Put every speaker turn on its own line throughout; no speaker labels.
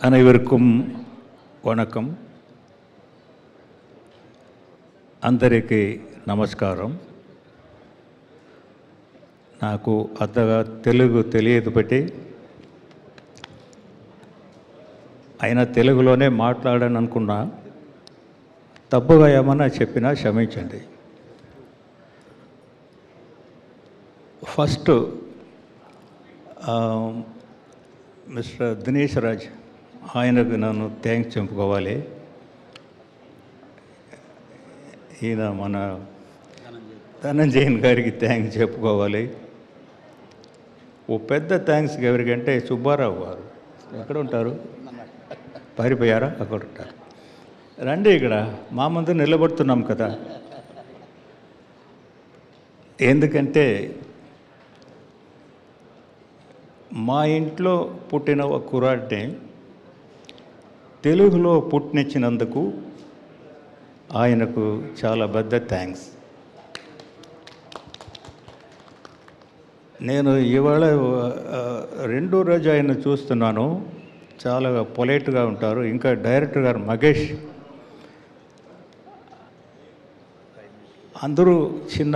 அனைவருக்கும் வணக்கம். అందరికీ నమస్కారం. నాకు అంతగా తెలుగు తెలియదు బట్టి అయినా తెలుగులోనే మాట్లాడాను అనుకున్నా. తప్పుగా ఏమన్నా చెప్పినా క్షమించండి. ఫస్ట్ మిస్టర్ దినేష్ రాజ్ ఆయనకు నన్ను థ్యాంక్స్ చెప్పుకోవాలి. ఈయన మన ధనంజయన్ గారికి థ్యాంక్స్ చెప్పుకోవాలి. ఓ పెద్ద థ్యాంక్స్ ఎవరికంటే సుబ్బారావు గారు ఎక్కడ ఉంటారు, పారిపోయారా? అక్కడ ఉంటారు. రండి, ఇక్కడ మా ముందు నిలబడుతున్నాం కదా. ఎందుకంటే మా ఇంట్లో పుట్టిన ఒక కుర్రాడిని తెలుగులో పుట్టినిచ్చినందుకు ఆయనకు చాలా పెద్ద థ్యాంక్స్. నేను ఇవాళ రెండో రోజు ఆయన చూస్తున్నాను, చాలా పొలైట్గా ఉంటారు. ఇంకా డైరెక్టర్ గారు మహేష్, అందరూ చిన్న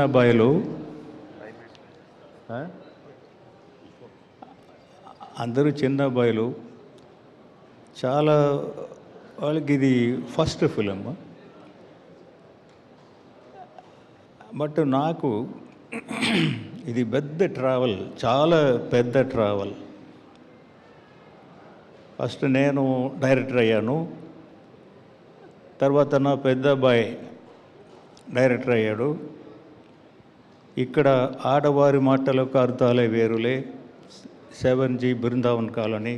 అబ్బాయిలు, చాలా వాళ్ళకి ఇది ఫస్ట్ ఫిలిం. బట్ నాకు ఇది పెద్ద ట్రావెల్, చాలా పెద్ద ట్రావెల్. ఫస్ట్ నేను డైరెక్టర్ అయ్యాను, తర్వాత నా పెద్ద అబ్బాయి డైరెక్టర్ అయ్యాడు. ఇక్కడ ఆడవారి మాటలకు అర్థాలే వేరులే, 7G బృందావన్ కాలనీ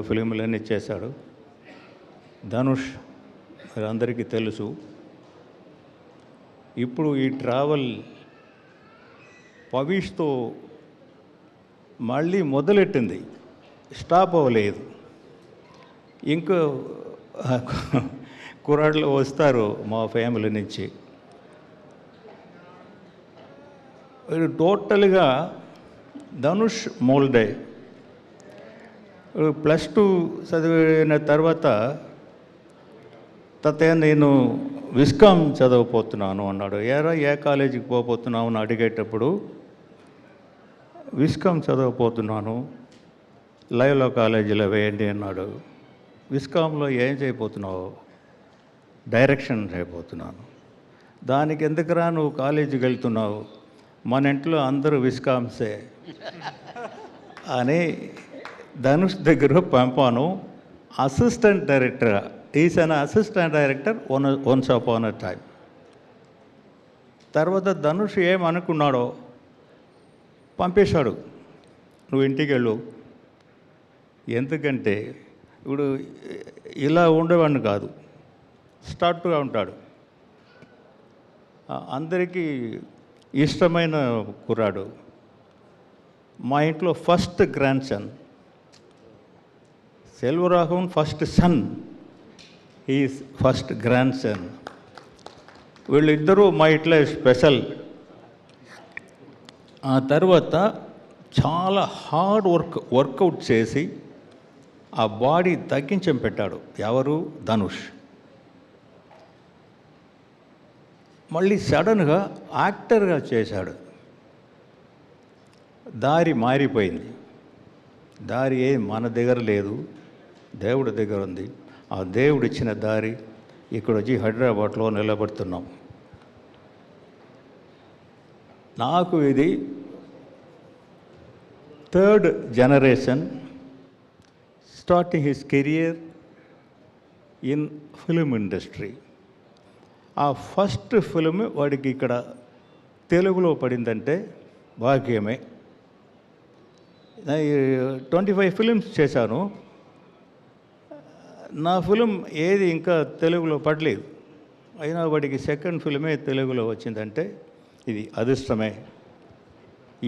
ఫిలింలన్నీ చేశాడు. ధనుష్ మరి అందరికీ తెలుసు. ఇప్పుడు ఈ ట్రావెల్ పవీష్తో మళ్ళీ మొదలెట్టింది, స్టాప్ అవ్వలేదు. ఇంకో కుర్రాళ్ళు వస్తారు మా ఫ్యామిలీ నుంచి. టోటల్గా ధనుష్ మోల్డే. +2 చదివిన తర్వాత తాతయ్య నేను విస్కామ్ చదవపోతున్నాను అన్నాడు. ఏ కాలేజీకి పోతున్నావు అని అడిగేటప్పుడు విస్కామ్ చదవపోతున్నాను, లైవ్లో కాలేజీలో వేయండి అన్నాడు. విస్కామ్లో ఏం చేయబోతున్నావు? డైరెక్షన్ చేయబోతున్నాను. దానికి ఎందుకురా నువ్వు కాలేజీకి వెళ్తున్నావు, మన ఇంట్లో అందరూ విస్కామ్సే అని ధనుష్ దగ్గర పంపాను. Assistant director, is an assistant director once upon a time. తర్వాత ధనుష్ ఏమనుకున్నాడో పంపేశాడు, నువ్వు ఇంటికి వెళ్ళు. ఎందుకంటే ఇప్పుడు ఇలా ఉండేవాడిని కాదు, స్టార్ట్గా ఉంటాడు. అందరికీ ఇష్టమైన కుర్రాడు. మా ఇంట్లో first grandson. Selvaraghavan first son, is first grandson. వీళ్ళిద్దరూ మా ఇంట్లో స్పెషల్. ఆ తర్వాత చాలా హార్డ్ వర్కౌట్ చేసి ఆ బాడీ తగ్గించం పెట్టాడు. ఎవరు? ధనుష్. మళ్ళీ సడన్గా యాక్టర్గా చేశాడు. దారి మారిపోయింది. దారి మన దగ్గర లేదు, దేవుడి దగ్గర ఉంది. ఆ దేవుడు ఇచ్చిన దారి ఇక్కడ వచ్చి హైదరాబాద్లో నిలబడుతున్నాం. నాకు ఇది 3rd generation starting his career in film industry. ఆ ఫస్ట్ ఫిలిం వాడికి ఇక్కడ తెలుగులో పడిందంటే భాగ్యమే. 25 ఫిలిమ్స్ చేశాను. నా ఫిలిం ఏది ఇంకా తెలుగులో పడలేదు. అయినా వాడికి సెకండ్ ఫిలిమే తెలుగులో వచ్చిందంటే ఇది అదృష్టమే.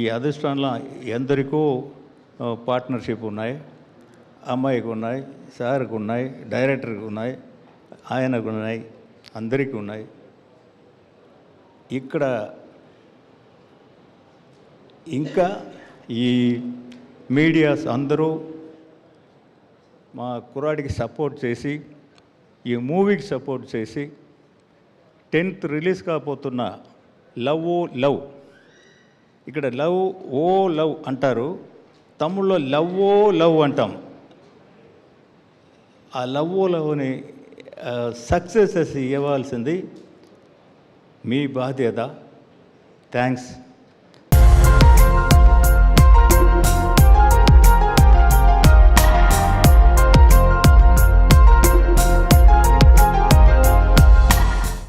ఈ అదృష్టంలో ఎందరికో పార్ట్నర్షిప్ ఉన్నాయి. అమ్మాయికి ఉన్నాయి, సార్కి ఉన్నాయి, డైరెక్టర్కి ఉన్నాయి, ఆయనకు ఉన్నాయి, అందరికీ ఉన్నాయి. ఇక్కడ ఇంకా ఈ మీడియాస్ అందరూ మా కుర్రాడికి సపోర్ట్ చేసి ఈ మూవీకి సపోర్ట్ చేసి 10th రిలీజ్ కాబోతున్న లవ్ ఓ లవ్, ఇక్కడ లవ్ ఓ లవ్ అంటారు, తమిళ్లో లవ్ ఓ లవ్ అంటాం. ఆ లవ్ ఓ లవ్ని సక్సెస్ ఇవ్వాల్సింది మీ బాధ్యత. థ్యాంక్స్.